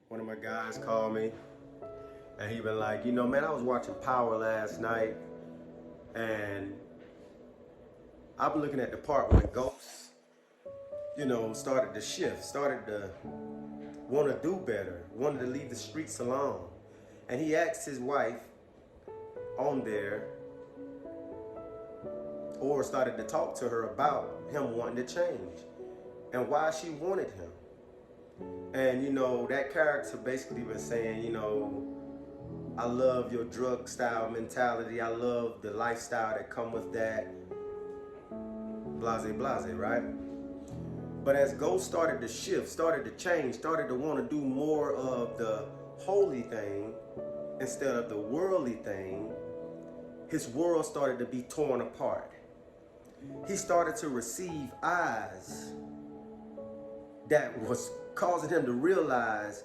One of my guys called me and he been like, man, I was watching Power last night and I've been looking at the part when Ghost, started to shift, started to want to do better, wanted to leave the streets alone. And he asked his wife on there, or started to talk to her about him wanting to change and why she wanted him. And that character basically been saying, I love your drug style mentality. I love the lifestyle that come with that. Blase, blase, right? But as Ghost started to shift, started to change, started to want to do more of the holy thing instead of the worldly thing, his world started to be torn apart. He started to receive eyes that was causing him to realize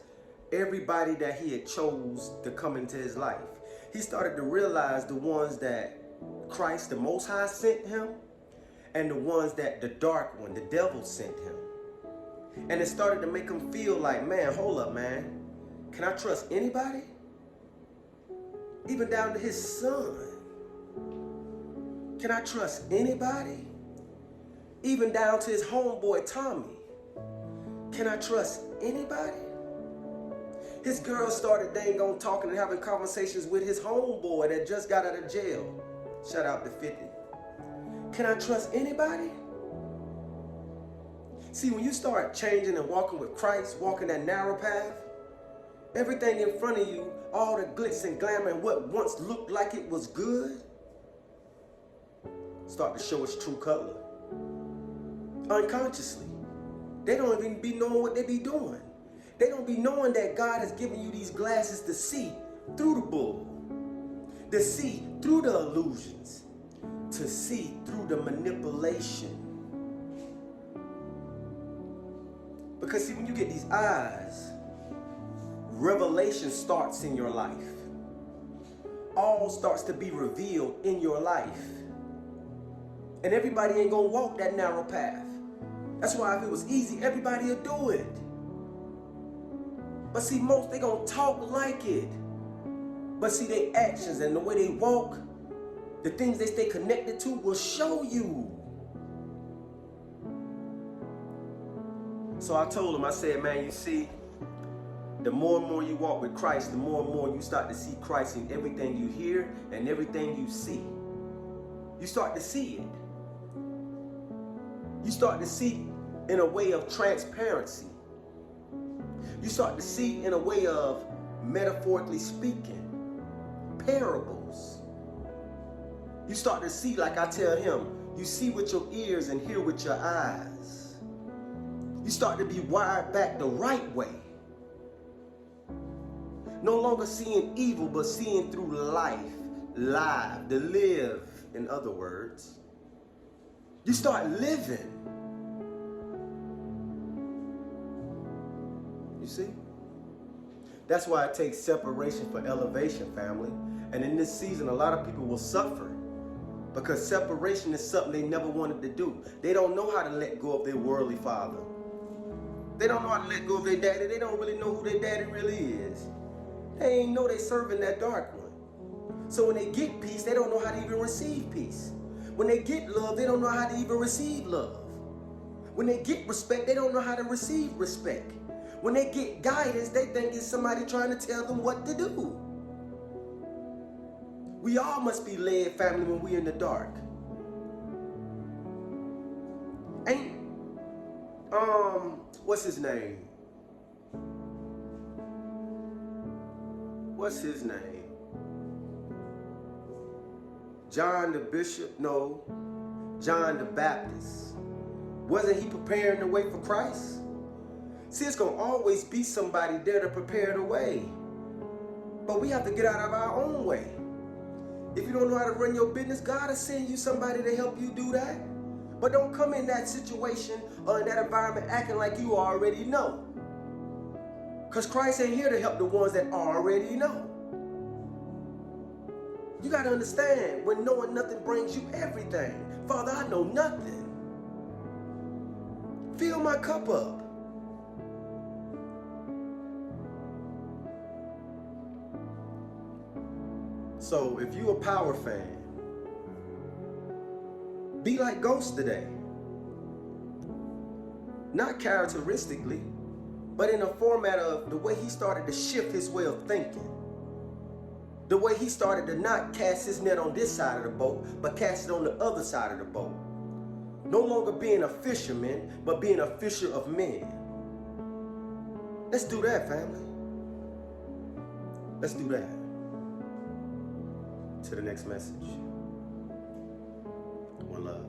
everybody that he had chose to come into his life. He started to realize the ones that Christ, the Most High, sent him, and the ones that the dark one, the devil, sent him. And it started to make him feel like, man, hold up, man. Can I trust anybody? Even down to his son. Can I trust anybody? Even down to his homeboy, Tommy. Can I trust anybody? His girl started dang on talking and having conversations with his homeboy that just got out of jail. Shout out to 50. Can I trust anybody? See, when you start changing and walking with Christ, walking that narrow path, everything in front of you, all the glitz and glamour and what once looked like it was good, start to show its true color. Unconsciously. They don't even be knowing what they be doing. They don't be knowing that God has given you these glasses to see through the bull, to see through the illusions, to see through the manipulation. Because see, when you get these eyes, revelation starts in your life. All starts to be revealed in your life. And everybody ain't gonna walk that narrow path. That's why if it was easy, everybody would do it. But see, most, they gonna talk like it. But see, their actions and the way they walk, the things they stay connected to will show you. So I told him, I said, man, you see, the more and more you walk with Christ, the more and more you start to see Christ in everything you hear and everything you see. You start to see it. You start to see in a way of transparency. You start to see in a way of, metaphorically speaking, parables. You start to see, like I tell him, you see with your ears and hear with your eyes. You start to be wired back the right way. No longer seeing evil, but seeing through life, live, to live, in other words. You start living. You see? That's why it takes separation for elevation, family. And in this season, a lot of people will suffer because separation is something they never wanted to do. They don't know how to let go of their worldly father. They don't know how to let go of their daddy. They don't really know who their daddy really is. They ain't know they serving that dark one. So when they get peace, they don't know how to even receive peace. When they get love, they don't know how to even receive love. When they get respect, they don't know how to receive respect. When they get guidance, they think it's somebody trying to tell them what to do. We all must be led, family, when we're in the dark. What's his name? What's his name? John the Bishop? No. John the Baptist. Wasn't he preparing the way for Christ? See, it's going to always be somebody there to prepare the way. But we have to get out of our own way. If you don't know how to run your business, God will send you somebody to help you do that. But don't come in that situation or in that environment acting like you already know. Because Christ ain't here to help the ones that already know. You got to understand, when knowing nothing brings you everything. Father, I know nothing. Fill my cup up. So if you a Power fan, be like Ghost today. Not characteristically, but in a format of the way he started to shift his way of thinking. The way he started to not cast his net on this side of the boat, but cast it on the other side of the boat. No longer being a fisherman, but being a fisher of men. Let's do that, family. Let's do that. To the next message. One love.